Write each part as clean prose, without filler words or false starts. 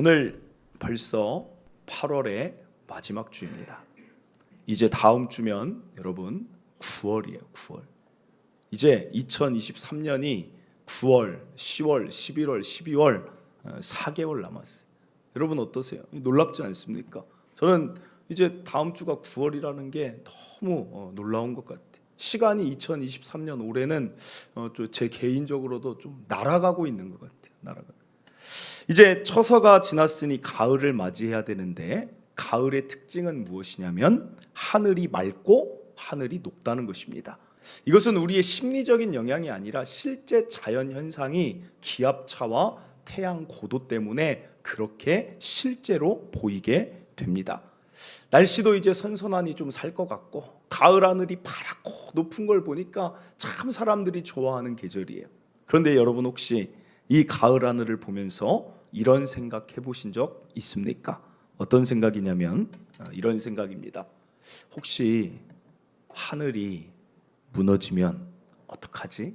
오늘 벌써 8월의 마지막 주입니다. 이제 다음 주면 여러분 9월이에요. 9월. 이제 2023년이 9월, 10월, 11월, 12월 4개월 남았어요. 여러분 어떠세요? 놀랍지 않습니까? 저는 이제 다음 주가 9월이라는 게 너무 놀라운 것 같아요. 시간이 2023년 올해는 제 개인적으로도 좀 날아가고 있는 것 같아요. 이제 처서가 지났으니 가을을 맞이해야 되는데 가을의 특징은 무엇이냐면 하늘이 맑고 하늘이 녹다는 것입니다. 이것은 우리의 심리적인 영향이 아니라 실제 자연 현상이 기압차와 태양 고도 때문에 그렇게 실제로 보이게 됩니다. 날씨도 이제 선선하니 좀 살 것 같고 가을 하늘이 파랗고 높은 걸 보니까 참 사람들이 좋아하는 계절이에요. 그런데 여러분 혹시 이 가을 하늘을 보면서 이런 생각 해보신 적 있습니까? 어떤 생각이냐면 이런 생각입니다. 혹시 하늘이 무너지면 어떡하지?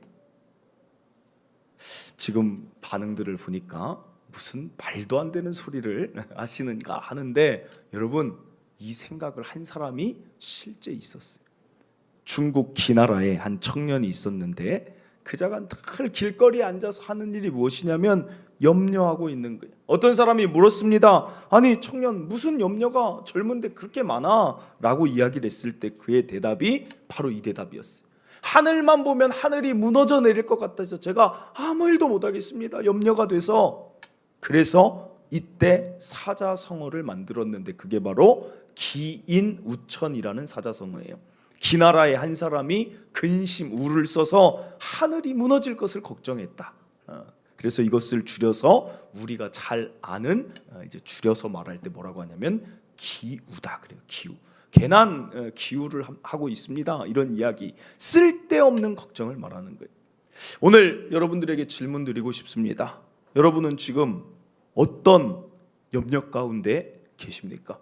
지금 반응들을 보니까 무슨 말도 안 되는 소리를 하시는가 하는데 여러분 이 생각을 한 사람이 실제 있었어요. 중국 기나라에 한 청년이 있었는데 그자가 늘 길거리에 앉아서 하는 일이 무엇이냐면 염려하고 있는 거예요. 어떤 사람이 물었습니다. 아니 청년 무슨 염려가 젊은데 그렇게 많아? 라고 이야기를 했을 때 그의 대답이 바로 이 대답이었어요. 하늘만 보면 하늘이 무너져 내릴 것 같아서 제가 아무 일도 못하겠습니다. 염려가 돼서. 그래서 이때 사자성어를 만들었는데 그게 바로 기인우천이라는 사자성어예요. 기나라의 한 사람이 근심, 우를 써서 하늘이 무너질 것을 걱정했다. 그래서 이것을 줄여서 우리가 잘 아는 이제 줄여서 말할 때 뭐라고 하냐면 기우다 그래요. 기우. 괜한 기우를 하고 있습니다. 이런 이야기, 쓸데없는 걱정을 말하는 거예요. 오늘 여러분들에게 질문 드리고 싶습니다. 여러분은 지금 어떤 염려 가운데 계십니까?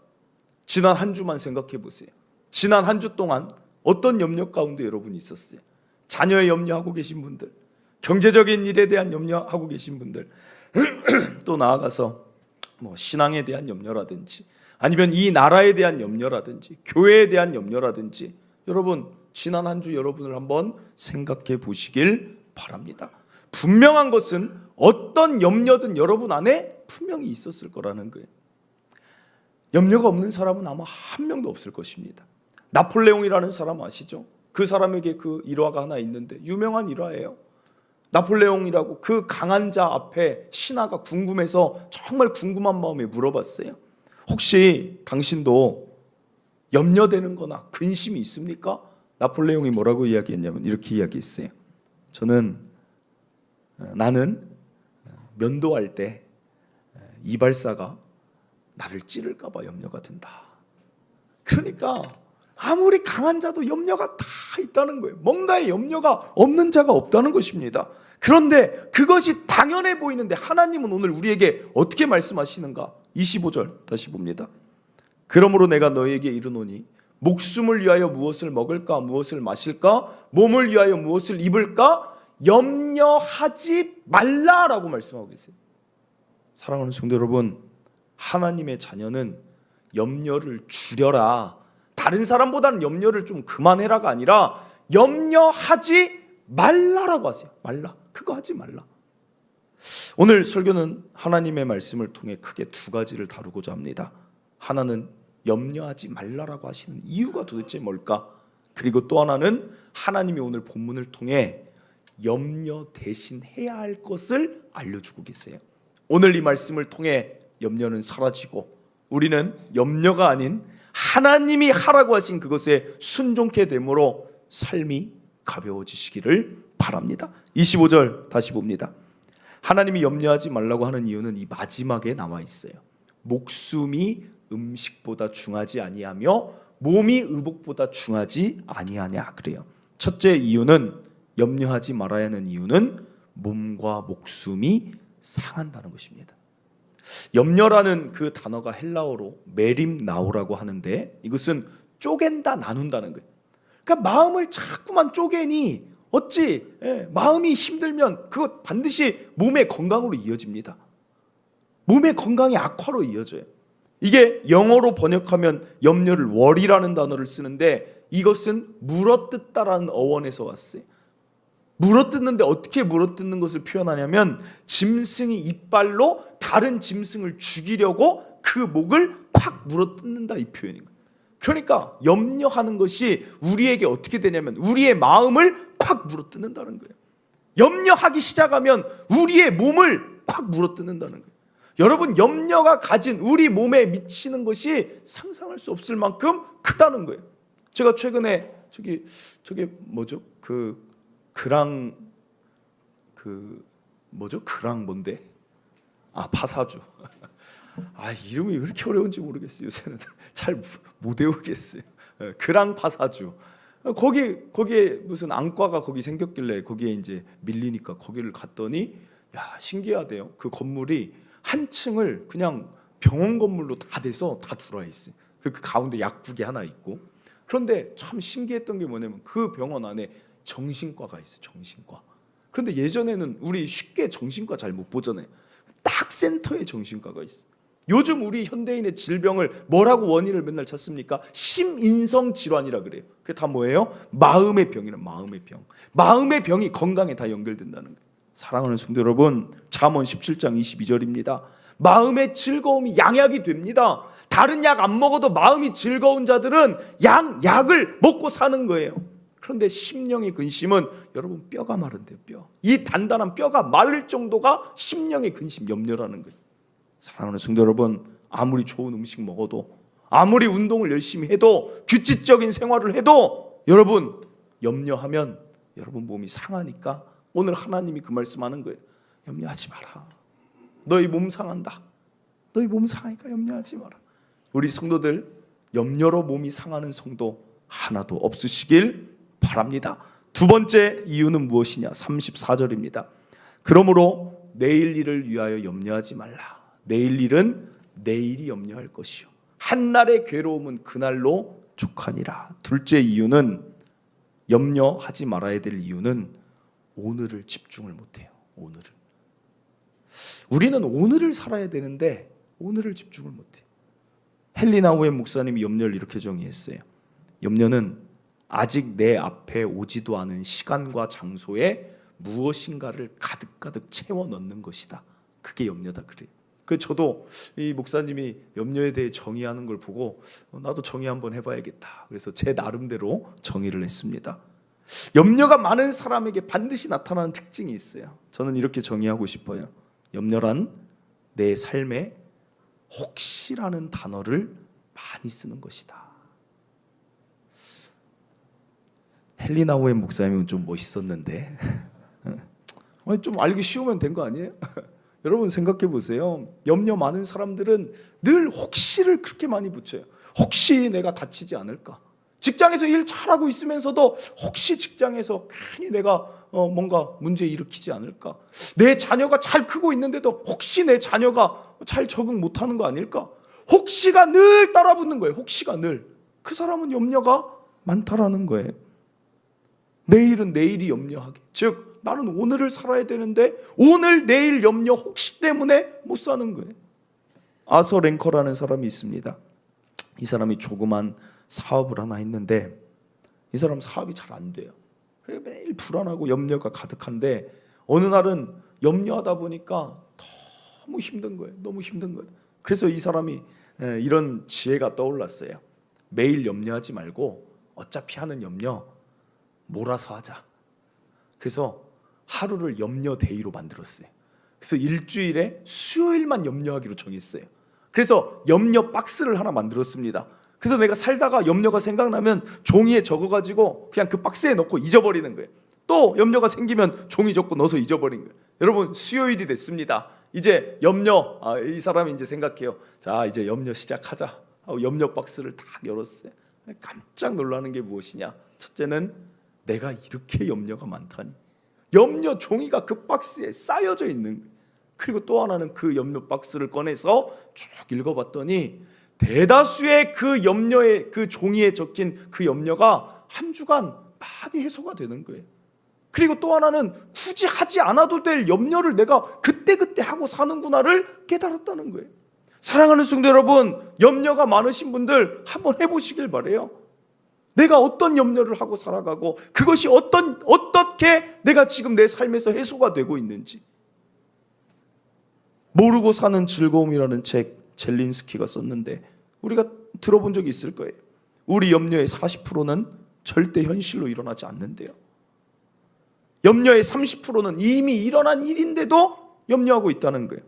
지난 한 주만 생각해 보세요. 지난 한 주 동안 어떤 염려 가운데 여러분이 있었어요? 자녀의 염려하고 계신 분들, 경제적인 일에 대한 염려하고 계신 분들, 또 나아가서 신앙에 대한 염려라든지 아니면 이 나라에 대한 염려라든지 교회에 대한 염려라든지 여러분 지난 한 주 여러분을 한번 생각해 보시길 바랍니다. 분명한 것은 어떤 염려든 여러분 안에 분명히 있었을 거라는 거예요. 염려가 없는 사람은 아마 한 명도 없을 것입니다. 나폴레옹이라는 사람 아시죠? 그 사람에게 그 일화가 하나 있는데 유명한 일화예요. 나폴레옹이라고 그 강한 자 앞에 신하가 궁금해서 정말 궁금한 마음에 물어봤어요. 혹시 당신도 염려되는 거나 근심이 있습니까? 나폴레옹이 뭐라고 이야기했냐면 이렇게 이야기했어요. 나는 면도할 때 이발사가 나를 찌를까 봐 염려가 된다. 그러니까 아무리 강한 자도 염려가 다 있다는 거예요. 뭔가의 염려가 없는 자가 없다는 것입니다. 그런데 그것이 당연해 보이는데 하나님은 오늘 우리에게 어떻게 말씀하시는가? 25절 다시 봅니다. 그러므로 내가 너희에게 이르노니 목숨을 위하여 무엇을 먹을까 무엇을 마실까 몸을 위하여 무엇을 입을까 염려하지 말라라고 말씀하고 계세요. 사랑하는 성도 여러분, 하나님의 자녀는 염려를 줄여라, 다른 사람보다는 염려를 좀 그만해라가 아니라 염려하지 말라라고 하세요. 말라. 그거 하지 말라. 오늘 설교는 하나님의 말씀을 통해 크게 두 가지를 다루고자 합니다. 하나는 염려하지 말라라고 하시는 이유가 도대체 뭘까? 그리고 또 하나는 하나님이 오늘 본문을 통해 염려 대신 해야 할 것을 알려주고 계세요. 오늘 이 말씀을 통해 염려는 사라지고 우리는 염려가 아닌 하나님이 하라고 하신 그것에 순종케 됨으로 삶이 가벼워지시기를 바랍니다. 25절 다시 봅니다. 하나님이 염려하지 말라고 하는 이유는 이 마지막에 나와 있어요. 목숨이 음식보다 중하지 아니하며 몸이 의복보다 중하지 아니하냐 그래요. 첫째 이유는 염려하지 말아야 하는 이유는 몸과 목숨이 상한다는 것입니다. 염려라는 그 단어가 헬라어로 메림나오라고 하는데 이것은 쪼갠다, 나눈다는 거예요. 그러니까 마음을 자꾸만 쪼개니 어찌 마음이 힘들면 그것 반드시 몸의 건강으로 이어집니다. 몸의 건강이 악화로 이어져요. 이게 영어로 번역하면 염려를 worry라는 단어를 쓰는데 이것은 물어뜯다라는 어원에서 왔어요. 물어뜯는데 어떻게 물어뜯는 것을 표현하냐면 짐승이 이빨로 다른 짐승을 죽이려고 그 목을 콱 물어뜯는다, 이 표현인 거예요. 그러니까 염려하는 것이 우리에게 어떻게 되냐면 우리의 마음을 콱 물어뜯는다는 거예요. 염려하기 시작하면 우리의 몸을 콱 물어뜯는다는 거예요. 여러분, 염려가 가진 우리 몸에 미치는 것이 상상할 수 없을 만큼 크다는 거예요. 제가 최근에 저기 뭐죠? 그랑 뭔데? 파사주. 이름이 왜 이렇게 어려운지 모르겠어요. 요새는 잘 못 외우겠어요. 그랑 파사주. 거기에 무슨 안과가 거기 생겼길래 거기에 이제 밀리니까 거기를 갔더니 신기하대요. 그 건물이 한 층을 그냥 병원 건물로 다 돼서 다 들어와 있어요. 그리고 그 가운데 약국이 하나 있고. 그런데 참 신기했던 게 뭐냐면 그 병원 안에 정신과가 있어요. 정신과. 그런데 예전에는 우리 쉽게 정신과 잘 못 보잖아요. 딱 센터에 정신과가 있어요. 요즘 우리 현대인의 질병을 뭐라고 원인을 맨날 찾습니까? 심인성 질환이라 그래요. 그게 다 뭐예요? 마음의 병이란, 마음의 병. 마음의 병이 건강에 다 연결된다는 거예요. 사랑하는 성도 여러분, 잠언 17장 22절입니다. 마음의 즐거움이 양약이 됩니다. 다른 약 안 먹어도 마음이 즐거운 자들은 약을 먹고 사는 거예요. 그런데 심령의 근심은 여러분 뼈가 마른대요. 뼈. 이 단단한 뼈가 마를 정도가 심령의 근심, 염려라는 거예요. 사랑하는 성도 여러분, 아무리 좋은 음식 먹어도, 아무리 운동을 열심히 해도, 규칙적인 생활을 해도 여러분 염려하면 여러분 몸이 상하니까 오늘 하나님이 그 말씀하는 거예요. 염려하지 마라. 너희 몸 상한다. 너희 몸 상하니까 염려하지 마라. 우리 성도들 염려로 몸이 상하는 성도 하나도 없으시길 바랍니다. 두 번째 이유는 무엇이냐? 34절입니다. 그러므로 내일 일을 위하여 염려하지 말라. 내일 일은 내일이 염려할 것이요 한날의 괴로움은 그날로 족하니라. 둘째 이유는, 염려하지 말아야 될 이유는 오늘을 집중을 못해요. 오늘을. 우리는 오늘을 살아야 되는데 오늘을 집중을 못해요. 헨리 나우엔 목사님이 염려를 이렇게 정의했어요. 염려는 아직 내 앞에 오지도 않은 시간과 장소에 무엇인가를 가득가득 채워 넣는 것이다. 그게 염려다 그래요. 그래서 저도 이 목사님이 염려에 대해 정의하는 걸 보고 나도 정의 한번 해봐야겠다. 그래서 제 나름대로 정의를 했습니다. 염려가 많은 사람에게 반드시 나타나는 특징이 있어요. 저는 이렇게 정의하고 싶어요. 염려란 내 삶에 혹시라는 단어를 많이 쓰는 것이다. 헨리 나우엔 목사님은 좀 멋있었는데 좀 알기 쉬우면 된 거 아니에요? 여러분 생각해 보세요. 염려 많은 사람들은 늘 혹시를 그렇게 많이 붙여요. 혹시 내가 다치지 않을까? 직장에서 일 잘하고 있으면서도 혹시 직장에서 괜히 내가 뭔가 문제 일으키지 않을까? 내 자녀가 잘 크고 있는데도 혹시 내 자녀가 잘 적응 못하는 거 아닐까? 혹시가 늘 따라붙는 거예요. 혹시가 늘. 그 사람은 염려가 많다라는 거예요. 내일은 내일이 염려하게. 즉 나는 오늘을 살아야 되는데 오늘 내일 염려 혹시 때문에 못 사는 거예요. 아서 랭커라는 사람이 있습니다. 이 사람이 조그만 사업을 하나 했는데 이 사람 사업이 잘 안 돼요. 매일 불안하고 염려가 가득한데 어느 날은 염려하다 보니까 너무 힘든 거예요. 너무 힘든 거예요. 그래서 이 사람이 이런 지혜가 떠올랐어요. 매일 염려하지 말고 어차피 하는 염려 몰아서 하자. 그래서 하루를 염려 데이로 만들었어요. 그래서 일주일에 수요일만 염려하기로 정했어요. 그래서 염려 박스를 하나 만들었습니다. 그래서 내가 살다가 염려가 생각나면 종이에 적어가지고 그냥 그 박스에 넣고 잊어버리는 거예요. 또 염려가 생기면 종이 적고 넣어서 잊어버리는 거예요. 여러분 수요일이 됐습니다. 이제 염려, 이 사람이 이제 생각해요. 자 이제 염려 시작하자 하고 염려 박스를 딱 열었어요. 깜짝 놀라는 게 무엇이냐? 첫째는 내가 이렇게 염려가 많다니. 염려 종이가 그 박스에 쌓여져 있는 거예요. 그리고 또 하나는 그 염려 박스를 꺼내서 쭉 읽어봤더니 대다수의 그 염려의 그 종이에 적힌 그 염려가 한 주간 많이 해소가 되는 거예요. 그리고 또 하나는 굳이 하지 않아도 될 염려를 내가 그때그때 하고 사는구나를 깨달았다는 거예요. 사랑하는 성도 여러분, 염려가 많으신 분들 한번 해보시길 바래요. 내가 어떤 염려를 하고 살아가고 그것이 어떻게 내가 지금 내 삶에서 해소가 되고 있는지. 모르고 사는 즐거움이라는 책 젤린스키가 썼는데 우리가 들어본 적이 있을 거예요. 우리 염려의 40%는 절대 현실로 일어나지 않는데요. 염려의 30%는 이미 일어난 일인데도 염려하고 있다는 거예요.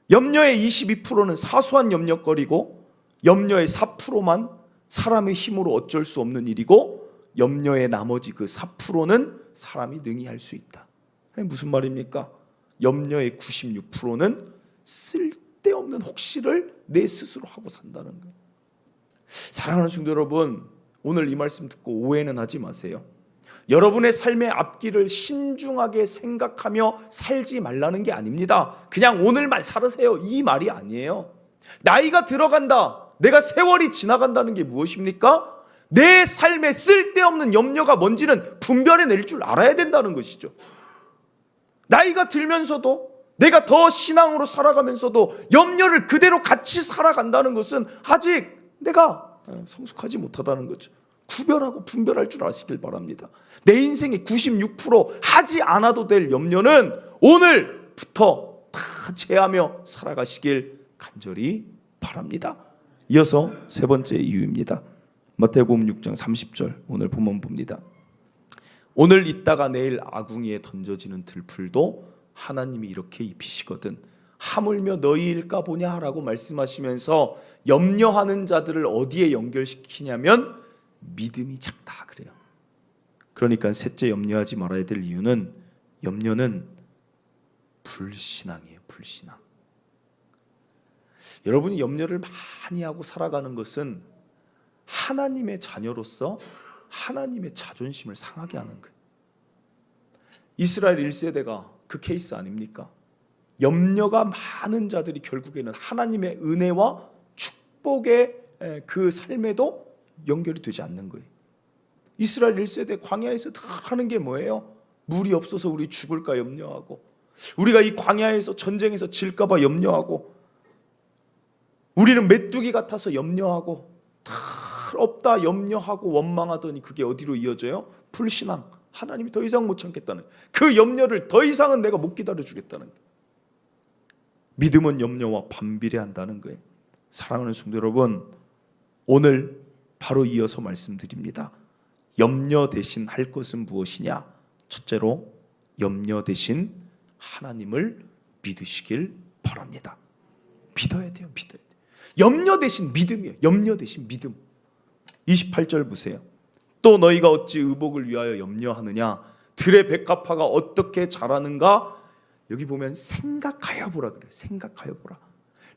염려의 22%는 사소한 염려거리고 염려의 4%만 사람의 힘으로 어쩔 수 없는 일이고 염려의 나머지 그 4%는 사람이 능히 할 수 있다. 무슨 말입니까? 염려의 96%는 쓸데없는 혹시를 내 스스로 하고 산다는 거예요. 사랑하는 성도 여러분, 오늘 이 말씀 듣고 오해는 하지 마세요. 여러분의 삶의 앞길을 신중하게 생각하며 살지 말라는 게 아닙니다. 그냥 오늘만 살으세요, 이 말이 아니에요. 나이가 들어간다, 내가 세월이 지나간다는 게 무엇입니까? 내 삶에 쓸데없는 염려가 뭔지는 분별해낼 줄 알아야 된다는 것이죠. 나이가 들면서도 내가 더 신앙으로 살아가면서도 염려를 그대로 같이 살아간다는 것은 아직 내가 성숙하지 못하다는 거죠. 구별하고 분별할 줄 아시길 바랍니다. 내 인생의 96% 하지 않아도 될 염려는 오늘부터 다 제하며 살아가시길 간절히 바랍니다. 이어서 세 번째 이유입니다. 마태복음 6장 30절 오늘 본문 봅니다. 오늘 있다가 내일 아궁이에 던져지는 들풀도 하나님이 이렇게 입히시거든 하물며 너희일까 보냐라고 말씀하시면서 염려하는 자들을 어디에 연결시키냐면 믿음이 작다 그래요. 그러니까 셋째 염려하지 말아야 될 이유는 염려는 불신앙이에요. 불신앙. 여러분이 염려를 많이 하고 살아가는 것은 하나님의 자녀로서 하나님의 자존심을 상하게 하는 거예요. 이스라엘 1세대가 그 케이스 아닙니까? 염려가 많은 자들이 결국에는 하나님의 은혜와 축복의 그 삶에도 연결이 되지 않는 거예요. 이스라엘 1세대 광야에서 다 하는 게 뭐예요? 물이 없어서 우리 죽을까 염려하고, 우리가 이 광야에서 전쟁에서 질까 봐 염려하고, 우리는 메뚜기 같아서 염려하고, 다 없다 염려하고 원망하더니 그게 어디로 이어져요? 불신앙. 하나님이 더 이상 못 참겠다는, 그 염려를 더 이상은 내가 못 기다려주겠다는 거예요. 믿음은 염려와 반비례한다는 거예요. 사랑하는 성도 여러분, 오늘 바로 이어서 말씀드립니다. 염려 대신 할 것은 무엇이냐? 첫째로 염려 대신 하나님을 믿으시길 바랍니다. 믿어야 돼요. 믿어야 돼요. 염려 대신 믿음이에요. 염려 대신 믿음. 28절 보세요. 또 너희가 어찌 의복을 위하여 염려하느냐? 들의 백합화가 어떻게 자라는가? 여기 보면 생각하여 보라 그래요. 생각하여 보라.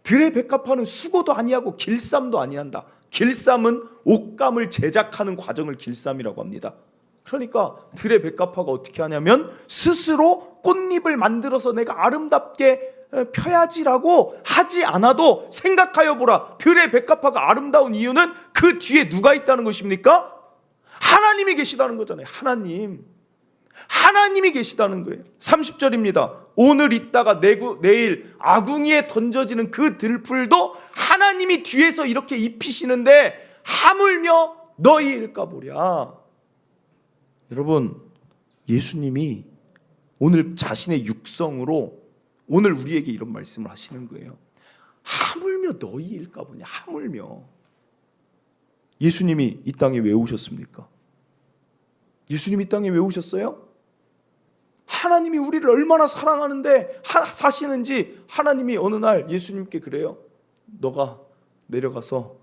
들의 백합화는 수고도 아니하고 길쌈도 아니한다. 길쌈은 옷감을 제작하는 과정을 길쌈이라고 합니다. 그러니까 들의 백합화가 어떻게 하냐면 스스로 꽃잎을 만들어서 내가 아름답게 펴야지라고 하지 않아도 생각하여 보라. 들의 백합화가 아름다운 이유는 그 뒤에 누가 있다는 것입니까? 하나님이 계시다는 거잖아요. 하나님이 계시다는 거예요. 30절입니다. 오늘 있다가 내일 아궁이에 던져지는 그 들풀도 하나님이 뒤에서 이렇게 입히시는데 하물며 너희일까 보랴. 여러분, 예수님이 오늘 자신의 육성으로 오늘 우리에게 이런 말씀을 하시는 거예요. 하물며 너희일까 보냐. 하물며. 예수님이 이 땅에 왜 오셨습니까? 예수님이 이 땅에 왜 오셨어요? 하나님이 우리를 얼마나 사랑하는데 사시는지 하나님이 어느 날 예수님께 그래요. 너가 내려가서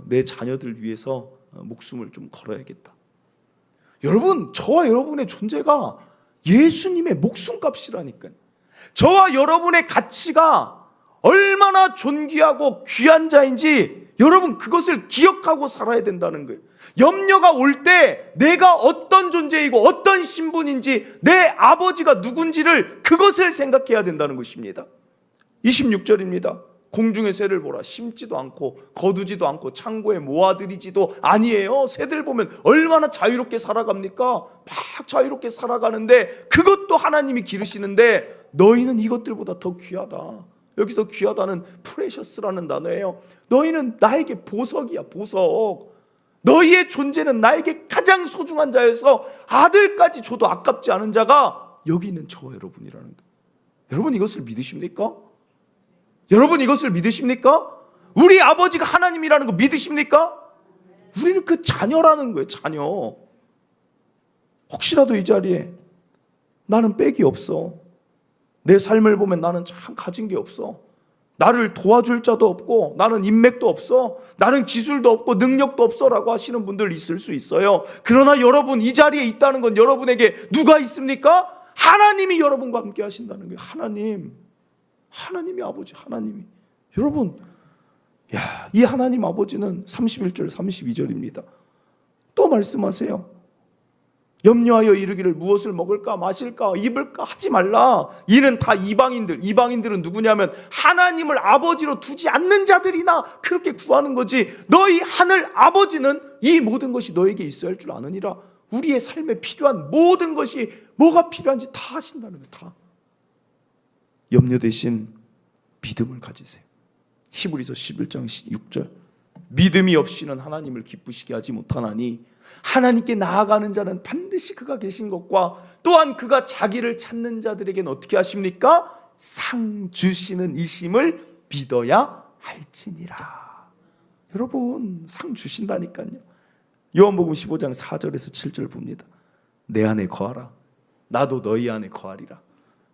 내 자녀들 위해서 목숨을 좀 걸어야겠다. 여러분, 저와 여러분의 존재가 예수님의 목숨값이라니까요. 저와 여러분의 가치가 얼마나 존귀하고 귀한 자인지 여러분 그것을 기억하고 살아야 된다는 거예요. 염려가 올 때 내가 어떤 존재이고 어떤 신분인지 내 아버지가 누군지를 그것을 생각해야 된다는 것입니다. 26절입니다. 공중의 새를 보라. 심지도 않고 거두지도 않고 창고에 모아들이지도 아니에요. 새들 보면 얼마나 자유롭게 살아갑니까? 막 자유롭게 살아가는데 그것도 하나님이 기르시는데 너희는 이것들보다 더 귀하다. 여기서 귀하다는 프레셔스라는 단어예요. 너희는 나에게 보석이야, 보석. 너희의 존재는 나에게 가장 소중한 자여서 아들까지 줘도 아깝지 않은 자가 여기 있는 저와 여러분이라는 거예요. 여러분 이것을 믿으십니까? 여러분 이것을 믿으십니까? 우리 아버지가 하나님이라는 거 믿으십니까? 우리는 그 자녀라는 거예요. 자녀. 혹시라도 이 자리에 나는 빽이 없어. 내 삶을 보면 나는 참 가진 게 없어. 나를 도와줄 자도 없고 나는 인맥도 없어. 나는 기술도 없고 능력도 없어 라고 하시는 분들 있을 수 있어요. 그러나 여러분 이 자리에 있다는 건 여러분에게 누가 있습니까? 하나님이 여러분과 함께 하신다는 거예요. 하나님이 아버지, 하나님이. 여러분, 이 하나님 아버지는 31절, 32절입니다. 또 말씀하세요. 염려하여 이르기를 무엇을 먹을까 마실까 입을까 하지 말라. 이는 다 이방인들. 이방인들은 누구냐면 하나님을 아버지로 두지 않는 자들이나 그렇게 구하는 거지. 너희 하늘 아버지는 이 모든 것이 너에게 있어야 할 줄 아느니라. 우리의 삶에 필요한 모든 것이 뭐가 필요한지 다 하신다는 거예요. 다. 염려 대신 믿음을 가지세요. 히브리서 11장 6절. 믿음이 없이는 하나님을 기쁘시게 하지 못하나니 하나님께 나아가는 자는 반드시 그가 계신 것과 또한 그가 자기를 찾는 자들에게는 어떻게 하십니까? 상 주시는 이심을 믿어야 할지니라. 여러분 상 주신다니까요. 요한복음 15장 4절에서 7절 봅니다. 내 안에 거하라. 나도 너희 안에 거하리라.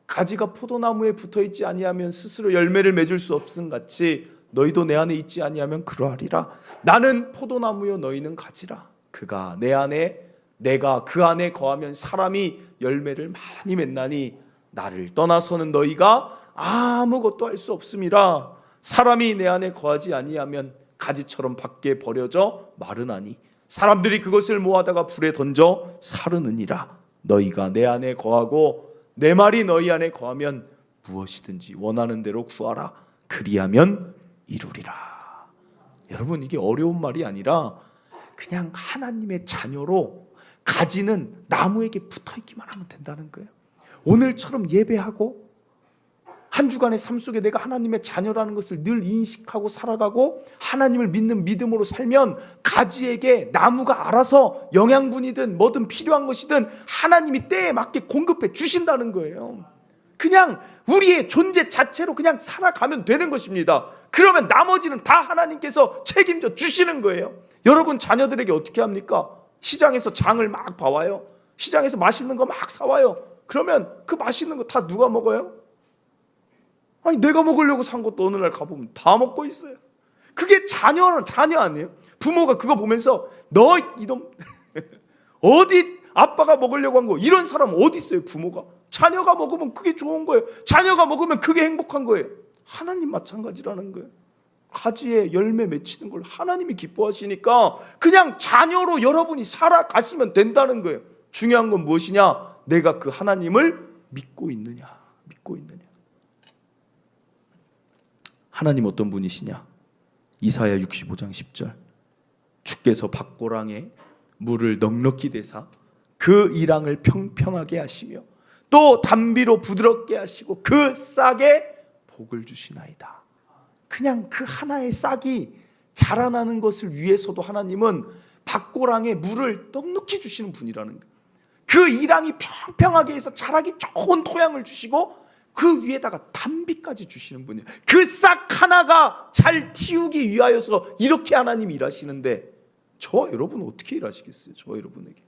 가지가 포도나무에 붙어있지 아니하면 스스로 열매를 맺을 수 없음 같이 너희도 내 안에 있지 아니하면 그러하리라. 나는 포도나무요 너희는 가지라. 그가 내 안에 내가 그 안에 거하면 사람이 열매를 많이 맺나니 나를 떠나서는 너희가 아무것도 할 수 없음이라. 사람이 내 안에 거하지 아니하면 가지처럼 밖에 버려져 마르나니 사람들이 그것을 모아다가 불에 던져 사르느니라. 너희가 내 안에 거하고 내 말이 너희 안에 거하면 무엇이든지 원하는 대로 구하라. 그리하면 이루리라. 여러분 이게 어려운 말이 아니라 그냥 하나님의 자녀로 가지는 나무에게 붙어있기만 하면 된다는 거예요. 오늘처럼 예배하고 한 주간의 삶 속에 내가 하나님의 자녀라는 것을 늘 인식하고 살아가고 하나님을 믿는 믿음으로 살면 가지에게 나무가 알아서 영양분이든 뭐든 필요한 것이든 하나님이 때에 맞게 공급해 주신다는 거예요. 그냥 우리의 존재 자체로 그냥 살아가면 되는 것입니다. 그러면 나머지는 다 하나님께서 책임져 주시는 거예요. 여러분 자녀들에게 어떻게 합니까? 시장에서 장을 막 봐와요. 시장에서 맛있는 거 막 사와요. 그러면 그 맛있는 거 다 누가 먹어요? 아니 내가 먹으려고 산 것도 어느 날 가보면 다 먹고 있어요. 그게 자녀 아니에요? 부모가 그거 보면서 너 이놈 어디 아빠가 먹으려고 한 거 이런 사람 어디 있어요? 부모가 자녀가 먹으면 그게 좋은 거예요. 자녀가 먹으면 그게 행복한 거예요. 하나님 마찬가지라는 거예요. 가지에 열매 맺히는 걸 하나님이 기뻐하시니까 그냥 자녀로 여러분이 살아가시면 된다는 거예요. 중요한 건 무엇이냐? 내가 그 하나님을 믿고 있느냐. 하나님 어떤 분이시냐? 이사야 65장 10절. 주께서 밭고랑에 물을 넉넉히 대사 그 이랑을 평평하게 하시며 또 담비로 부드럽게 하시고 그 싹에 복을 주시나이다. 그냥 그 하나의 싹이 자라나는 것을 위해서도 하나님은 밭고랑에 물을 넉넉히 주시는 분이라는 거예요. 그 이랑이 평평하게 해서 자라기 좋은 토양을 주시고 그 위에다가 담비까지 주시는 분이에요. 그 싹 하나가 잘 틔우기 위하여서 이렇게 하나님이 일하시는데 저와 여러분은 어떻게 일하시겠어요? 저와 여러분에게.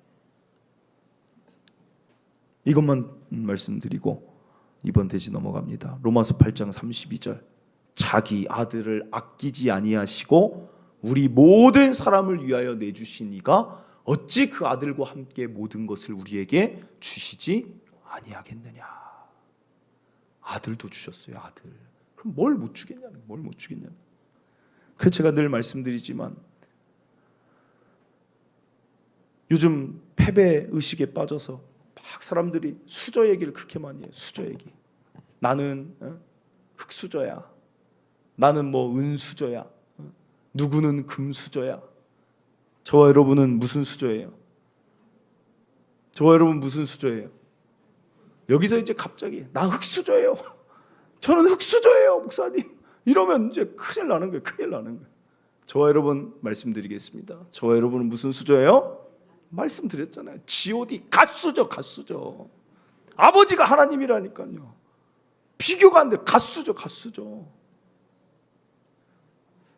이것만 말씀드리고 이번 대지 넘어갑니다. 로마서 8장 32절. 자기 아들을 아끼지 아니하시고 우리 모든 사람을 위하여 내주신 이가 어찌 그 아들과 함께 모든 것을 우리에게 주시지 아니하겠느냐. 아들도 주셨어요. 아들. 그럼 뭘 못 주겠냐는 거예요. 뭘 못 주겠냐는. 그래서 제가 늘 말씀드리지만 요즘 패배 의식에 빠져서 막 사람들이 수저 얘기를 그렇게 많이 해요. 수저 얘기. 나는 흙수저야. 나는 뭐 은수저야. 누구는 금수저야. 저와 여러분은 무슨 수저예요? 저와 여러분 무슨 수저예요? 여기서 이제 갑자기 나 흙수저예요. 저는 흙수저예요, 목사님. 이러면 이제 큰일 나는 거예요. 큰일 나는 거예요. 저와 여러분 말씀드리겠습니다. 저와 여러분은 무슨 수저예요? 말씀드렸잖아요. G.O.D. 갓수저, 갓수저. 아버지가 하나님이라니까요. 비교가 안 돼. 갓수저, 갓수저.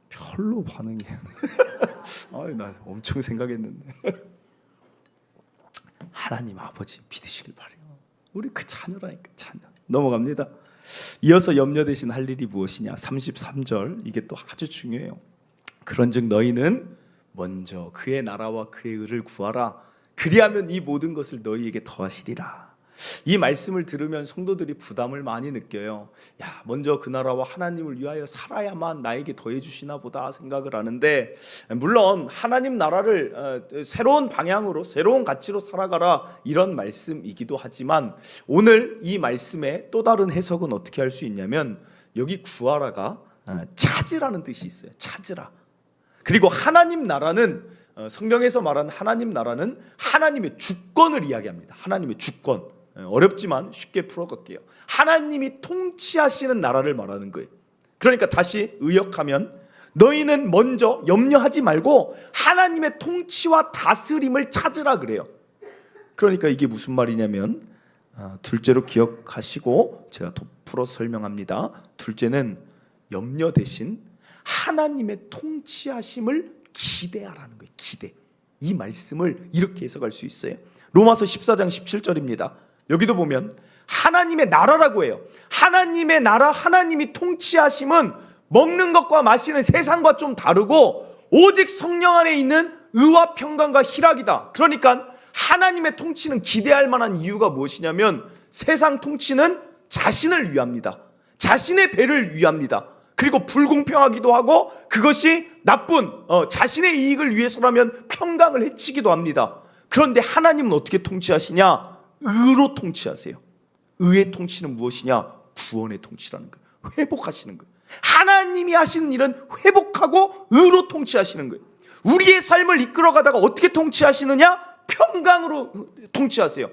별로 반응이 나 엄청 생각했는데. 하나님 아버지 믿으시길 바래요. 우리 그 자녀라니까, 자녀. 넘어갑니다. 이어서 염려되신 할 일이 무엇이냐? 33절, 이게 또 아주 중요해요. 그런즉 너희는 먼저 그의 나라와 그의 의를 구하라. 그리하면 이 모든 것을 너희에게 더하시리라. 이 말씀을 들으면 성도들이 부담을 많이 느껴요. 야, 먼저 그 나라와 하나님을 위하여 살아야만 나에게 더해 주시나 보다 생각을 하는데, 물론 하나님 나라를 새로운 방향으로, 새로운 가치로 살아가라, 이런 말씀이기도 하지만, 오늘 이 말씀의 또 다른 해석은 어떻게 할 수 있냐면, 여기 구하라가 찾으라는 뜻이 있어요. 찾으라. 그리고 하나님 나라는, 성경에서 말하는 하나님 나라는 하나님의 주권을 이야기합니다. 하나님의 주권. 어렵지만 쉽게 풀어갈게요. 하나님이 통치하시는 나라를 말하는 거예요. 그러니까 다시 의역하면, 너희는 먼저 염려하지 말고 하나님의 통치와 다스림을 찾으라 그래요. 그러니까 이게 무슨 말이냐면, 둘째로 기억하시고 제가 더 풀어 설명합니다. 둘째는 염려 대신 하나님의 통치하심을 기대하라는 거예요. 기대. 이 말씀을 이렇게 해석할 수 있어요. 로마서 14장 17절입니다. 여기도 보면 하나님의 나라라고 해요. 하나님의 나라, 하나님이 통치하심은 먹는 것과 마시는 세상과 좀 다르고 오직 성령 안에 있는 의와 평강과 희락이다. 그러니까 하나님의 통치는 기대할 만한 이유가 무엇이냐면, 세상 통치는 자신을 위합니다. 자신의 배를 위합니다. 그리고 불공평하기도 하고, 그것이 나쁜 자신의 이익을 위해서라면 평강을 해치기도 합니다. 그런데 하나님은 어떻게 통치하시냐? 의로 통치하세요. 의의 통치는 무엇이냐? 구원의 통치라는 거예요. 회복하시는 거예요. 하나님이 하시는 일은 회복하고 의로 통치하시는 거예요. 우리의 삶을 이끌어가다가 어떻게 통치하시느냐? 평강으로 통치하세요.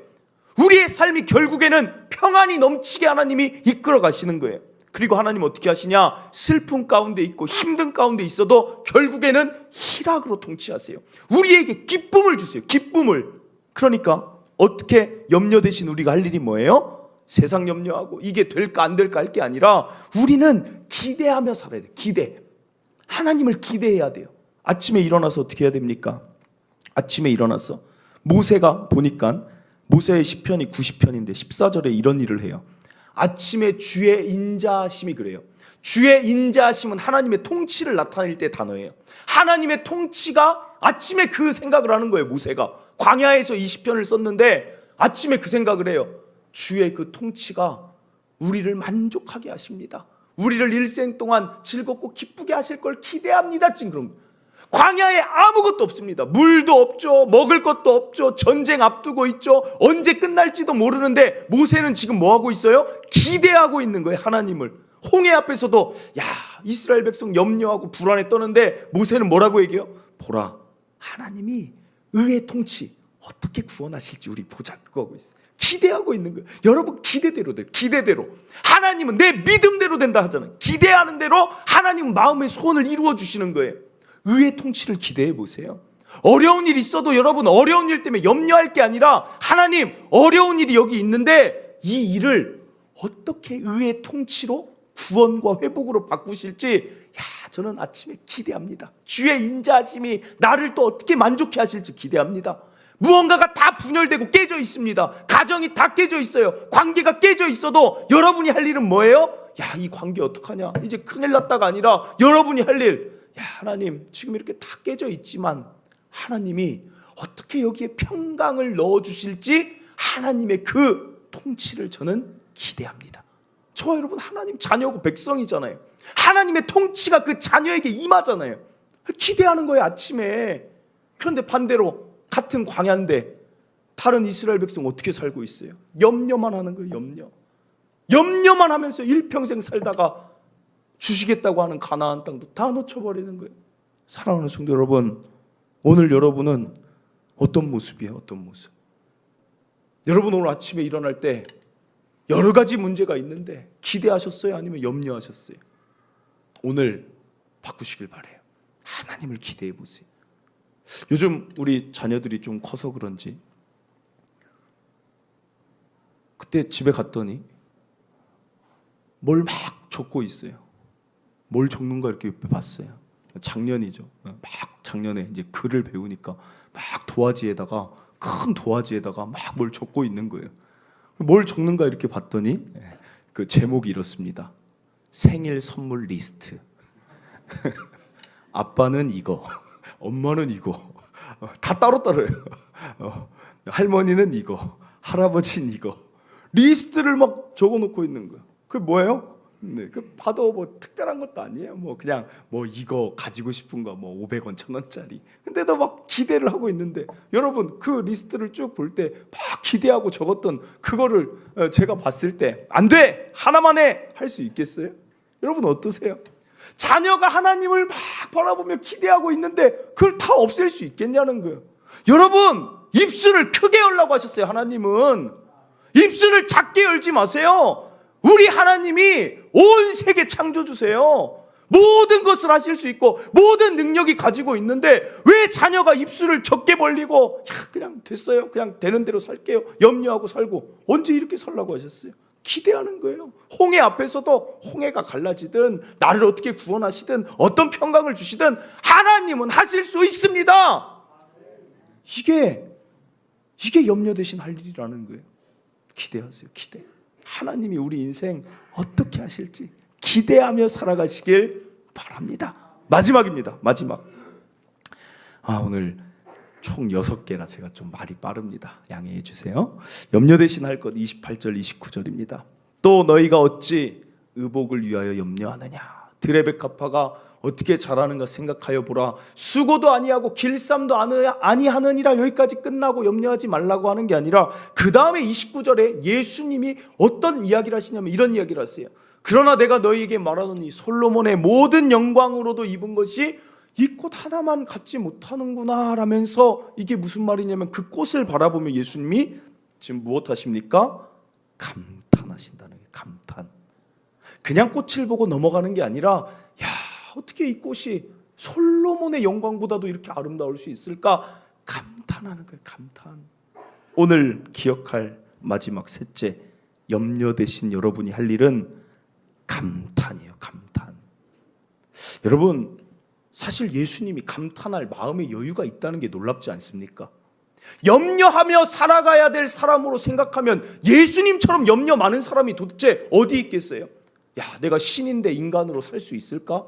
우리의 삶이 결국에는 평안이 넘치게 하나님이 이끌어가시는 거예요. 그리고 하나님 어떻게 하시냐? 슬픔 가운데 있고 힘든 가운데 있어도 결국에는 희락으로 통치하세요. 우리에게 기쁨을 주세요. 기쁨을. 그러니까 어떻게 염려되신 우리가 할 일이 뭐예요? 세상 염려하고 이게 될까 안 될까 할 게 아니라 우리는 기대하며 살아야 돼요. 기대. 하나님을 기대해야 돼요. 아침에 일어나서 어떻게 해야 됩니까? 아침에 일어나서 모세가 보니까, 모세의 시편이 90편인데 14절에 이런 일을 해요. 아침에 주의 인자하심이 그래요. 주의 인자하심은 하나님의 통치를 나타낼 때 단어예요. 하나님의 통치가 아침에 그 생각을 하는 거예요. 모세가 광야에서 20편을 썼는데 아침에 그 생각을 해요. 주의 그 통치가 우리를 만족하게 하십니다. 우리를 일생 동안 즐겁고 기쁘게 하실 걸 기대합니다. 지금 그런 거예요. 광야에 아무것도 없습니다. 물도 없죠. 먹을 것도 없죠. 전쟁 앞두고 있죠. 언제 끝날지도 모르는데 모세는 지금 뭐 하고 있어요? 기대하고 있는 거예요. 하나님을. 홍해 앞에서도 야, 이스라엘 백성 염려하고 불안에 떠는데 모세는 뭐라고 얘기해요? 보라, 하나님이 의의 통치 어떻게 구원하실지 우리 보자. 그거 하고 있어요. 기대하고 있는 거예요. 여러분 기대대로 돼요. 기대대로. 하나님은 내 믿음대로 된다 하잖아요. 기대하는 대로 하나님은 마음의 소원을 이루어 주시는 거예요. 의의 통치를 기대해 보세요. 어려운 일 있어도 여러분 어려운 일 때문에 염려할 게 아니라, 하나님 어려운 일이 여기 있는데 이 일을 어떻게 의의 통치로 구원과 회복으로 바꾸실지, 저는 아침에 기대합니다. 주의 인자하심이 나를 또 어떻게 만족해 하실지 기대합니다. 무언가가 다 분열되고 깨져 있습니다. 가정이 다 깨져 있어요. 관계가 깨져 있어도 여러분이 할 일은 뭐예요? 이 관계 어떡하냐, 이제 큰일 났다가 아니라 여러분이 할 일, 하나님 지금 이렇게 다 깨져 있지만 하나님이 어떻게 여기에 평강을 넣어주실지, 하나님의 그 통치를 저는 기대합니다. 저와 여러분 하나님 자녀고 백성이잖아요. 하나님의 통치가 그 자녀에게 임하잖아요. 기대하는 거예요 아침에. 그런데 반대로 같은 광야인데 다른 이스라엘 백성 어떻게 살고 있어요? 염려만 하는 거예요. 염려만 하면서 일평생 살다가 주시겠다고 하는 가나안 땅도 다 놓쳐버리는 거예요. 사랑하는 성도 여러분, 오늘 여러분은 어떤 모습이에요? 어떤 모습? 여러분 오늘 아침에 일어날 때 여러 가지 문제가 있는데 기대하셨어요? 아니면 염려하셨어요? 오늘 바꾸시길 바라요. 하나님을 기대해 보세요. 요즘 우리 자녀들이 좀 커서 그런지 그때 집에 갔더니 뭘 막 적고 있어요. 뭘 적는가 이렇게 옆에 봤어요. 작년이죠. 막 작년에 이제 글을 배우니까 막 도화지에다가 큰 도화지에다가 막 뭘 적고 있는 거예요. 뭘 적는가 이렇게 봤더니 그 제목이 이렇습니다. 생일 선물 리스트. 아빠는 이거, 엄마는 이거, 다 따로따로예요. 할머니는 이거, 할아버지는 이거. 리스트를 막 적어놓고 있는 거예요. 그게 뭐예요? 네, 그 봐도 뭐 특별한 것도 아니에요. 뭐 그냥 뭐 이거 가지고 싶은 거 뭐 500원, 1000원짜리. 근데도 막 기대를 하고 있는데 여러분 그 리스트를 쭉 볼 때 막 기대하고 적었던 그거를 제가 봤을 때 안 돼! 하나만 해! 할 수 있겠어요? 여러분 어떠세요? 자녀가 하나님을 막 바라보며 기대하고 있는데 그걸 다 없앨 수 있겠냐는 거예요. 여러분 입술을 크게 열라고 하셨어요. 하나님은 입술을 작게 열지 마세요. 우리 하나님이 온 세계 창조주세요. 모든 것을 하실 수 있고 모든 능력이 가지고 있는데 왜 자녀가 입술을 적게 벌리고 그냥 됐어요. 그냥 되는 대로 살게요. 염려하고 살고 언제 이렇게 살라고 하셨어요? 기대하는 거예요. 홍해 앞에서도 홍해가 갈라지든 나를 어떻게 구원하시든 어떤 평강을 주시든 하나님은 하실 수 있습니다. 이게 염려 대신 할 일이라는 거예요. 기대하세요. 기대. 하나님이 우리 인생 어떻게 하실지 기대하며 살아가시길 바랍니다. 마지막입니다. 마지막. 오늘 총 6개라 제가 좀 말이 빠릅니다. 양해해 주세요. 염려 대신 할 것 28절 29절입니다. 또 너희가 어찌 의복을 위하여 염려하느냐. 들의 백합화가 어떻게 자라는가 생각하여 보라. 수고도 아니하고 길쌈도 아니하느니라. 여기까지 끝나고 염려하지 말라고 하는 게 아니라 그 다음에 29절에 예수님이 어떤 이야기를 하시냐면 이런 이야기를 하세요. 그러나 내가 너희에게 말하노니 솔로몬의 모든 영광으로도 입은 것이 이 꽃 하나만 갖지 못하는구나 라면서 이게 무슨 말이냐면 그 꽃을 바라보며 예수님이 지금 무엇 하십니까? 감탄하신다는 거예요. 감탄. 그냥 꽃을 보고 넘어가는 게 아니라 야 어떻게 이 꽃이 솔로몬의 영광보다도 이렇게 아름다울 수 있을까? 감탄하는 거예요. 감탄. 오늘 기억할 마지막 셋째 염려 대신 여러분이 할 일은 감탄이에요. 감탄. 여러분 사실 예수님이 감탄할 마음의 여유가 있다는 게 놀랍지 않습니까? 염려하며 살아가야 될 사람으로 생각하면 예수님처럼 염려 많은 사람이 도대체 어디 있겠어요? 야, 내가 신인데 인간으로 살 수 있을까?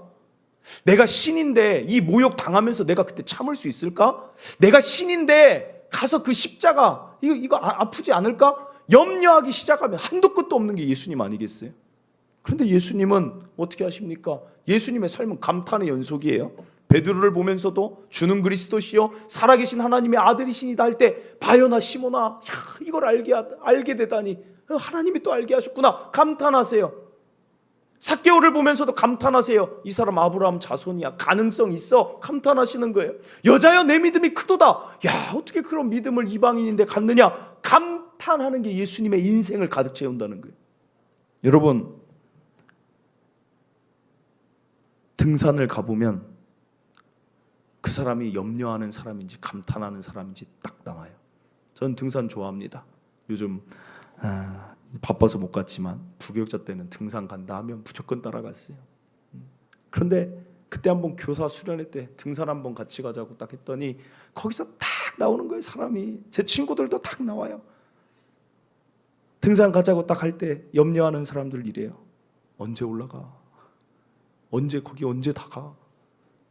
내가 신인데 이 모욕 당하면서 내가 그때 참을 수 있을까? 내가 신인데 가서 그 십자가 이거 아프지 않을까? 염려하기 시작하면 한도 끝도 없는 게 예수님 아니겠어요? 그런데 예수님은 어떻게 하십니까? 예수님의 삶은 감탄의 연속이에요. 베드로를 보면서도 주는 그리스도시요 살아계신 하나님의 아들이시니다 할 때 바요나 시모나 이걸 알게 되다니 하나님이 또 알게 하셨구나 감탄하세요. 삭개오를 보면서도 감탄하세요. 이 사람 아브라함 자손이야. 가능성 있어. 감탄하시는 거예요. 여자여 내 믿음이 크도다. 야 어떻게 그런 믿음을 이방인인데 갖느냐. 감탄하는 게 예수님의 인생을 가득 채운다는 거예요. 여러분 등산을 가보면 그 사람이 염려하는 사람인지 감탄하는 사람인지 딱 나와요. 저는 등산 좋아합니다. 요즘 바빠서 못 갔지만 부교육자 때는 등산 간다 하면 무조건 따라갔어요. 그런데 그때 한번 교사 수련회 때 등산 한번 같이 가자고 딱 했더니 거기서 딱 나오는 거예요. 사람이. 제 친구들도 딱 나와요. 등산 가자고 딱 할 때 염려하는 사람들 이래요. 언제 올라가? 거기 언제 다 가?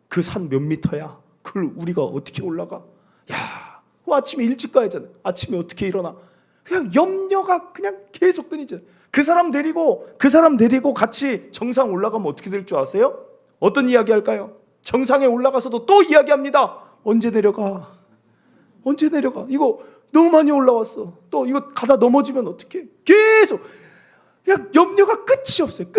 그 산 몇 미터야? 그걸 우리가 어떻게 올라가? 야, 아침에 일찍 가야잖아. 아침에 어떻게 일어나? 그냥 염려가 그냥 계속 끊이죠. 그 사람 데리고 같이 정상 올라가면 어떻게 될 줄 아세요? 어떤 이야기 할까요? 정상에 올라가서도 또 이야기합니다. 언제 내려가? 이거 너무 많이 올라왔어. 또 이거 가다 넘어지면 어떡해? 계속 그냥 염려가 끝이 없어요.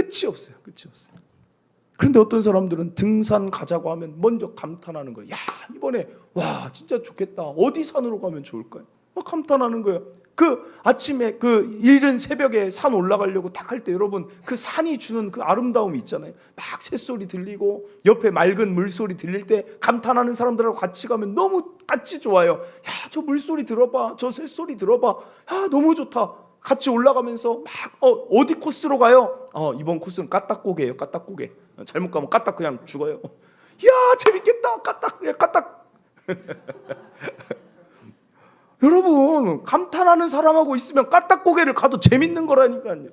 그런데 어떤 사람들은 등산 가자고 하면 먼저 감탄하는 거예요. 야, 이번에 와 진짜 좋겠다. 어디 산으로 가면 좋을까요? 막 감탄하는 거예요. 그 아침에 그 이른 새벽에 산 올라가려고 딱 할 때 여러분 그 산이 주는 그 아름다움이 있잖아요. 막 새소리 들리고 옆에 맑은 물소리 들릴 때 감탄하는 사람들하고 같이 가면 너무 같이 좋아요. 야, 저 물소리 들어봐. 저 새소리 들어봐. 야, 너무 좋다. 같이 올라가면서 막 어디 코스로 가요? 이번 코스는 까딱고개예요. 까딱고개. 잘못 가면 까딱 그냥 죽어요. 야, 재밌겠다. 까딱 그냥 까딱. 여러분 감탄하는 사람하고 있으면 까딱고개를 가도 재밌는 거라니까요.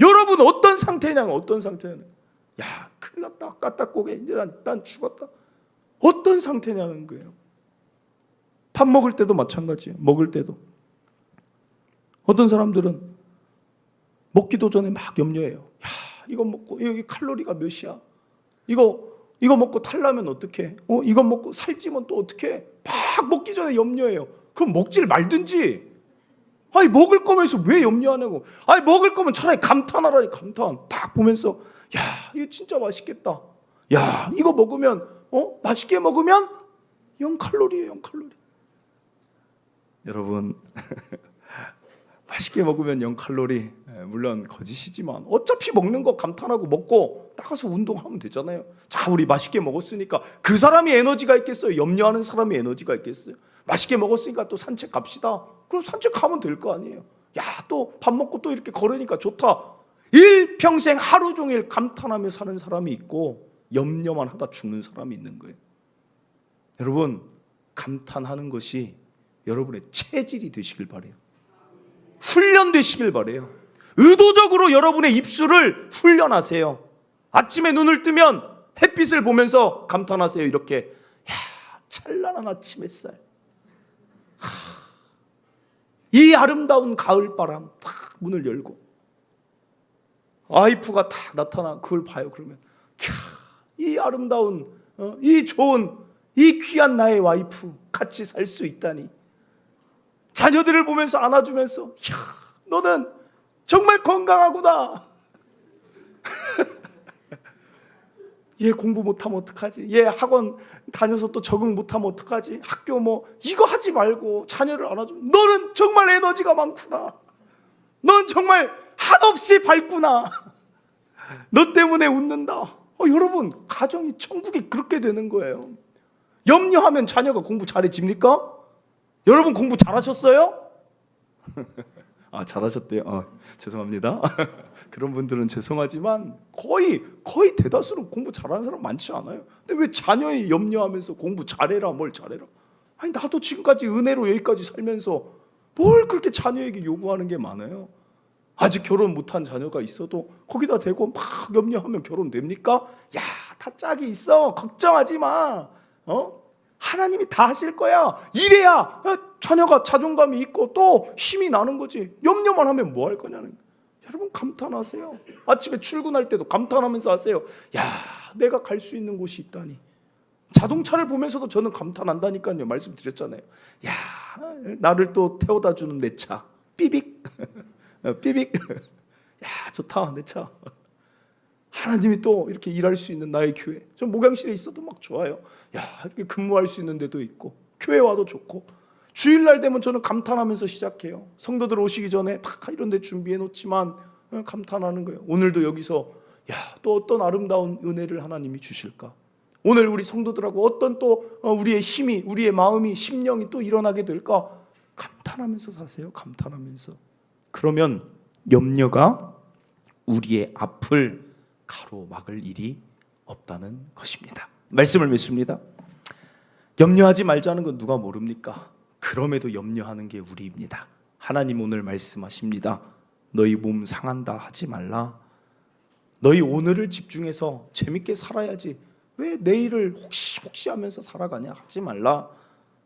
여러분 어떤 상태냐고. 어떤 상태냐. 야, 큰일 났다. 까딱고개. 이제 난 죽었다. 어떤 상태냐는 거예요. 밥 먹을 때도 마찬가지예요. 먹을 때도 어떤 사람들은 먹기도 전에 막 염려해요. 야, 이거 먹고 여기 칼로리가 몇이야? 이거 먹고 탈라면 어떡해? 이거 먹고 살찌면 또 어떡해? 막 먹기 전에 염려해요. 그럼 먹질 말든지. 아니 먹을 거면서 왜 염려하냐고. 아니 먹을 거면 차라리 감탄하라니. 감탄. 딱 보면서 야, 이거 진짜 맛있겠다. 야, 이거 먹으면 맛있게 먹으면 0칼로리예요. 0칼로리. 여러분 맛있게 먹으면 0칼로리. 물론 거짓이지만 어차피 먹는 거 감탄하고 먹고 나가서 운동하면 되잖아요. 자, 우리 맛있게 먹었으니까 그 사람이 에너지가 있겠어요? 염려하는 사람이 에너지가 있겠어요? 맛있게 먹었으니까 또 산책 갑시다. 그럼 산책 가면 될 거 아니에요. 야, 또 밥 먹고 또 이렇게 걸으니까 좋다. 일평생 하루 종일 감탄하며 사는 사람이 있고 염려만 하다 죽는 사람이 있는 거예요. 여러분 감탄하는 것이 여러분의 체질이 되시길 바라요. 훈련되시길 바라요. 의도적으로 여러분의 입술을 훈련하세요. 아침에 눈을 뜨면 햇빛을 보면서 감탄하세요. 이렇게 야, 찬란한 아침 햇살. 이 아름다운 가을바람 탁 문을 열고 와이프가 탁 나타나 그걸 봐요. 그러면 이 아름다운 이 좋은 이 귀한 나의 와이프 같이 살 수 있다니. 자녀들을 보면서 안아주면서 야, 너는 정말 건강하구나. 얘 공부 못하면 어떡하지? 얘 학원 다녀서 또 적응 못하면 어떡하지? 학교 뭐 이거 하지 말고 자녀를 안아주면 너는 정말 에너지가 많구나. 넌 정말 한없이 밝구나. 너 때문에 웃는다. 여러분 가정이 천국이 그렇게 되는 거예요. 염려하면 자녀가 공부 잘해집니까? 여러분 공부 잘하셨어요? 잘하셨대요. 죄송합니다. 그런 분들은 죄송하지만 거의 대다수는 공부 잘하는 사람 많지 않아요. 근데 왜 자녀의 염려하면서 공부 잘해라 뭘 잘해라. 아니 나도 지금까지 은혜로 여기까지 살면서 뭘 그렇게 자녀에게 요구하는 게 많아요. 아직 결혼 못한 자녀가 있어도 거기다 대고 막 염려하면 결혼 됩니까? 야, 다 짝이 있어. 걱정하지 마. 하나님이 다 하실 거야. 이래야 자녀가 자존감이 있고 또 힘이 나는 거지. 염려만 하면 뭐 할 거냐는. 여러분 감탄하세요. 아침에 출근할 때도 감탄하면서 하세요. 야, 내가 갈 수 있는 곳이 있다니. 자동차를 보면서도 저는 감탄한다니까요. 말씀드렸잖아요. 야, 나를 또 태워다 주는 내 차. 삐빅. 삐빅. 야, 좋다 내 차. 하나님이 또 이렇게 일할 수 있는 나의 교회. 전 목양실에 있어도 막 좋아요. 야, 이렇게 근무할 수 있는 데도 있고 교회 와도 좋고. 주일날 되면 저는 감탄하면서 시작해요. 성도들 오시기 전에 다 이런 데 준비해 놓지만 감탄하는 거예요. 오늘도 여기서 야, 또 어떤 아름다운 은혜를 하나님이 주실까. 오늘 우리 성도들하고 어떤 또 우리의 힘이, 우리의 마음이, 심령이 또 일어나게 될까. 감탄하면서 사세요. 감탄하면서. 그러면 염려가 우리의 앞을 가로막을 일이 없다는 것입니다. 말씀을 믿습니다. 염려하지 말자는 건 누가 모릅니까? 그럼에도 염려하는 게 우리입니다. 하나님 오늘 말씀하십니다. 너희 몸 상한다 하지 말라. 너희 오늘을 집중해서 재밌게 살아야지. 왜 내일을 혹시 하면서 살아가냐 하지 말라.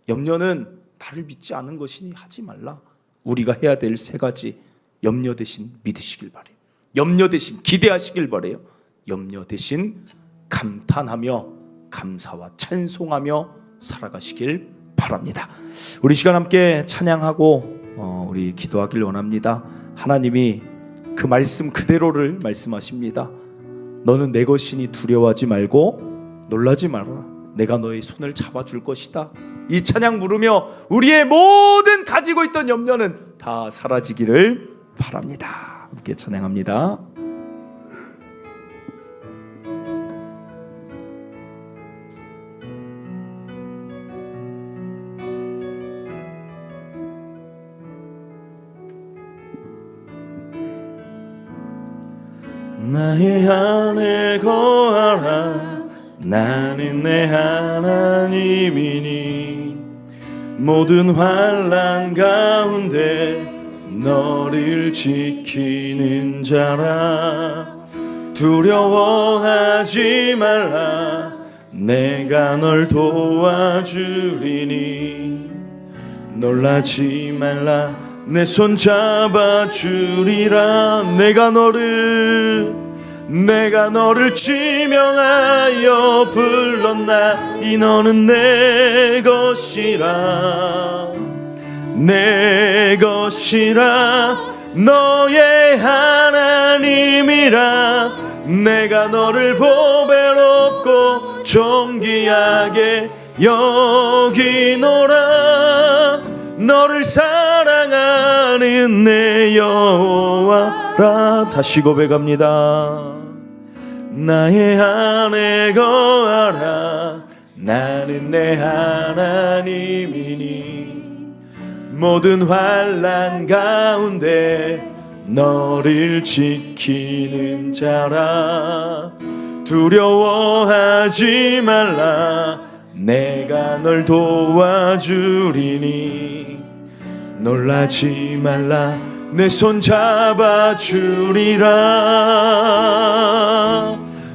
염려는 나를 믿지 않은 것이니 하지 말라. 우리가 해야 될 세 가지. 염려 대신 믿으시길 바래요. 염려 대신 기대하시길 바래요. 염려 대신 감탄하며 감사와 찬송하며 살아가시길 바랍니다. 우리 시간 함께 찬양하고 우리 기도하길 원합니다. 하나님이 그 말씀 그대로를 말씀하십니다. 너는 내 것이니 두려워하지 말고 놀라지 말아라. 내가 너의 손을 잡아줄 것이다. 이 찬양 부르며 우리의 모든 가지고 있던 염려는 다 사라지기를 바랍니다. 함께 찬양합니다. 나의 안에 거하라. 나는 내 하나님이니 모든 환난 가운데 너를 지키는 자라. 두려워하지 말라. 내가 널 도와주리니 놀라지 말라. 내 손 잡아주리라. 내가 너를 지명하여 불렀나니 너는 내 것이라. 내 것이라. 너의 하나님이라. 내가 너를 보배롭고 존귀하게 여기노라. 너를 사랑하는 내 여호와라. 다시 고백합니다. 나의 안에 거하라. 나는 내 하나님이니 모든 환난 가운데 너를 지키는 자라. 두려워하지 말라. 내가 널 도와주리니 놀라지 말라. 내 손 잡아주리라.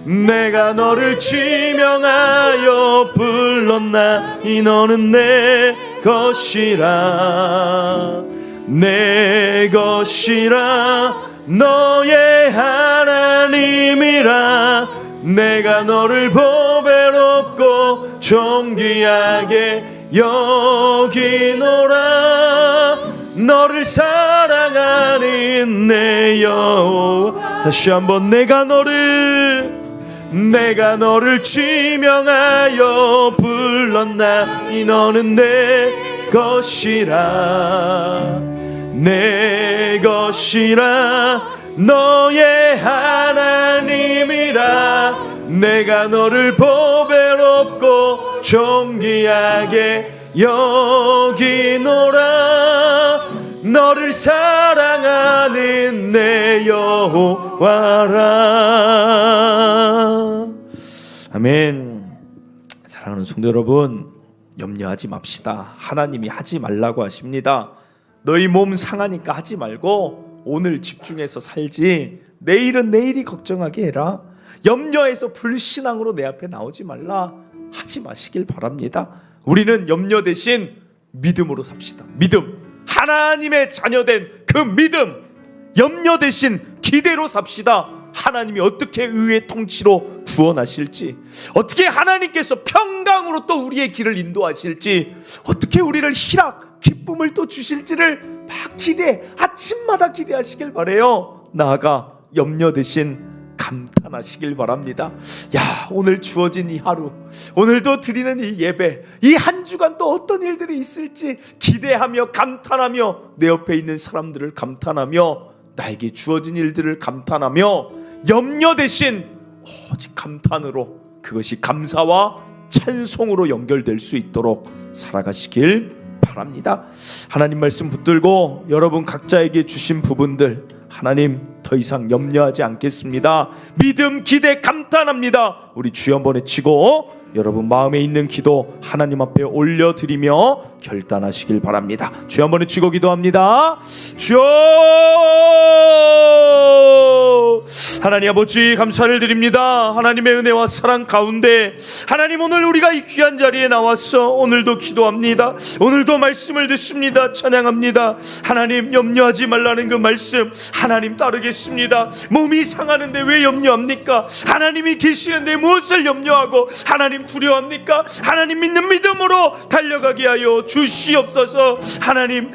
내가 너를 지명하여 불렀나니 너는 내 것이라. 내 것이라. 너의 하나님이라. 내가 너를 보배롭고 존귀하게 여기노라. 너를 사랑하는 내 여호와. 다시 한번 내가 너를 지명하여 불렀나니 너는 내 것이라. 내 것이라. 너의 하나님이라. 내가 너를 보배롭고 존귀하게 여기노라. 너를 사랑하는 내 여호와라. 아멘. 사랑하는 성도 여러분, 염려하지 맙시다. 하나님이 하지 말라고 하십니다. 너희 몸 상하니까 하지 말고 오늘 집중해서 살지, 내일은 내일이 걱정하게 해라. 염려해서 불신앙으로 내 앞에 나오지 말라. 하지 마시길 바랍니다. 우리는 염려 대신 믿음으로 삽시다. 믿음, 하나님의 자녀된 그 믿음, 염려 대신 기대로 삽시다. 하나님이 어떻게 의의 통치로 구원하실지, 어떻게 하나님께서 평강으로 또 우리의 길을 인도하실지, 어떻게 우리를 희락, 기쁨을 또 주실지를 막 아침마다 기대하시길 바라요. 나아가 염려 대신 감탄하시길 바랍니다. 야, 오늘 주어진 이 하루, 오늘도 드리는 이 예배, 이 한 주간 또 어떤 일들이 있을지 기대하며 감탄하며, 내 옆에 있는 사람들을 감탄하며, 나에게 주어진 일들을 감탄하며, 염려 대신 오직 감탄으로, 그것이 감사와 찬송으로 연결될 수 있도록 살아가시길 바랍니다. 하나님 말씀 붙들고 여러분 각자에게 주신 부분들, 하나님 더 이상 염려하지 않겠습니다. 믿음, 기대, 감탄합니다. 우리 주여 한번 외치고 여러분 마음에 있는 기도 하나님 앞에 올려드리며 결단하시길 바랍니다. 주여 한번 외치고 기도합니다. 주여, 하나님 아버지 감사를 드립니다. 하나님의 은혜와 사랑 가운데 하나님, 오늘 우리가 이 귀한 자리에 나와서 오늘도 기도합니다. 오늘도 말씀을 듣습니다. 찬양합니다. 하나님, 염려하지 말라는 그 말씀 하나님 따르겠습니다. 몸이 상하는데 왜 염려합니까? 하나님이 계시는데 무엇을 염려하고 하나님 두려워합니까? 하나님 믿는 믿음으로 달려가게 하여 주시옵소서. 하나님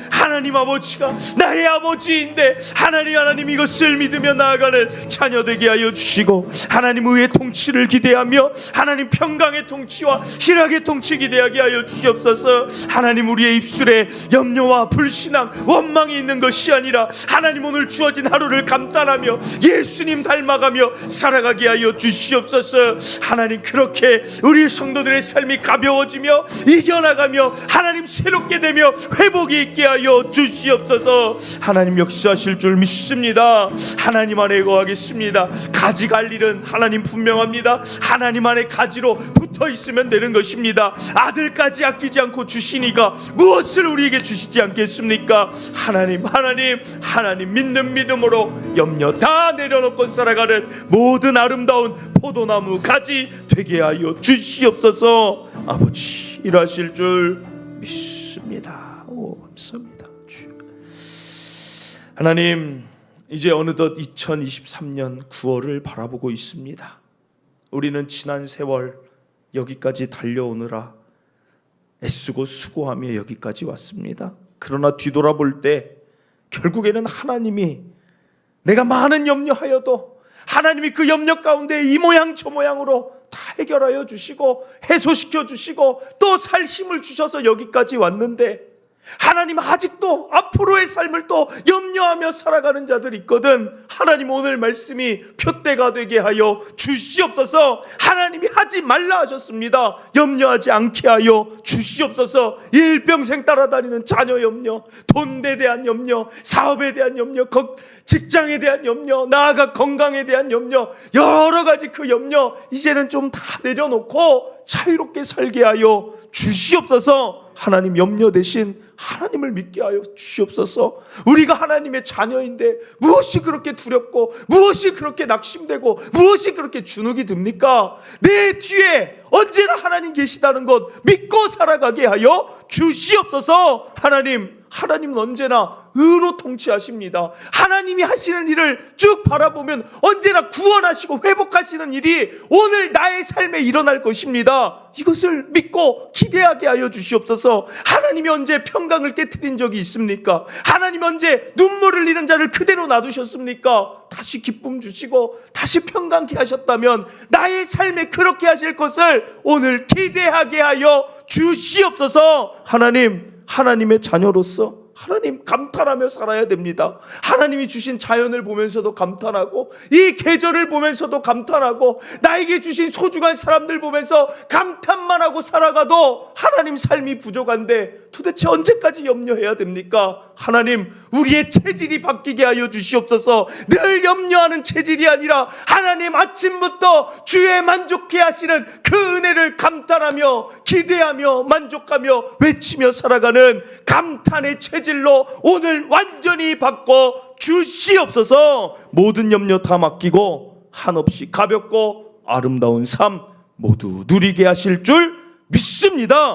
아버지가 나의 아버지인데 하나님 이것을 믿으며 나아가는 살아가는 자녀 되게 하여 주시고, 하나님 의의 통치를 기대하며 하나님 평강의 통치와 희락의 통치 기대하게 하여 주시옵소서. 하나님 우리의 입술에 염려와 불신앙, 원망이 있는 것이 아니라 하나님 오늘 주어진 하루를 감탄하며 예수님 닮아가며 살아가게 하여 주시옵소서. 하나님 그렇게 우리 성도들의 삶이 가벼워지며 이겨나가며 하나님 새롭게 되며 회복이 있게 하여 주시옵소서. 하나님 역사하실 줄 믿습니다. 하나님 안에 거하겠습니다. 가지 갈 일은 하나님 분명합니다. 하나님 안에 가지로 붙어 있으면 되는 것입니다. 아들까지 아끼지 않고 주시니까 무엇을 우리에게 주시지 않겠습니까? 하나님 믿는 믿음으로 염려 다 내려놓고 살아가는 모든 아름다운 포도나무 가지 되게 하여 주시옵소서. 아버지 일하실 줄 믿습니다. 감사합니다. 하나님, 이제 어느덧 2023년 9월을 바라보고 있습니다. 우리는 지난 세월 여기까지 달려오느라 애쓰고 수고하며 여기까지 왔습니다. 그러나 뒤돌아볼 때 결국에는 하나님이 내가 많은 염려하여도 하나님이 그 염려 가운데 이 모양 저 모양으로 다 해결하여 주시고 해소시켜 주시고 또 살 힘을 주셔서 여기까지 왔는데, 하나님 아직도 앞으로의 삶을 또 염려하며 살아가는 자들이 있거든. 하나님 오늘 말씀이 표대가 되게 하여 주시옵소서. 하나님이 하지 말라 하셨습니다. 염려하지 않게 하여 주시옵소서. 일평생 따라다니는 자녀 염려, 돈에 대한 염려, 사업에 대한 염려, 직장에 대한 염려, 나아가 건강에 대한 염려, 여러 가지 그 염려 이제는 좀 다 내려놓고 자유롭게 살게 하여 주시옵소서. 하나님 염려 대신 하나님을 믿게 하여 주시옵소서. 우리가 하나님의 자녀인데 무엇이 그렇게 두렵고 무엇이 그렇게 낙심되고 무엇이 그렇게 주눅이 듭니까? 내 뒤에 언제나 하나님 계시다는 것 믿고 살아가게 하여 주시옵소서. 하나님은 언제나 의로 통치하십니다. 하나님이 하시는 일을 쭉 바라보면 언제나 구원하시고 회복하시는 일이 오늘 나의 삶에 일어날 것입니다. 이것을 믿고 기대하게 하여 주시옵소서. 하나님이 언제 평강을 깨트린 적이 있습니까? 하나님 언제 눈물을 흘리는 자를 그대로 놔두셨습니까? 다시 기쁨 주시고 다시 평강케 하셨다면 나의 삶에 그렇게 하실 것을 오늘 기대하게 하여 주시옵소서. 하나님의 자녀로서 하나님 감탄하며 살아야 됩니다. 하나님이 주신 자연을 보면서도 감탄하고 이 계절을 보면서도 감탄하고 나에게 주신 소중한 사람들 보면서 감탄만 하고 살아가도 하나님 삶이 부족한데 도대체 언제까지 염려해야 됩니까? 하나님 우리의 체질이 바뀌게 하여 주시옵소서. 늘 염려하는 체질이 아니라 하나님 아침부터 주의 만족해 하시는 그 은혜를 감탄하며 기대하며 만족하며 외치며 살아가는 감탄의 체질로 오늘 완전히 바꿔 주시옵소서. 모든 염려 다 맡기고 한없이 가볍고 아름다운 삶 모두 누리게 하실 줄 믿습니다.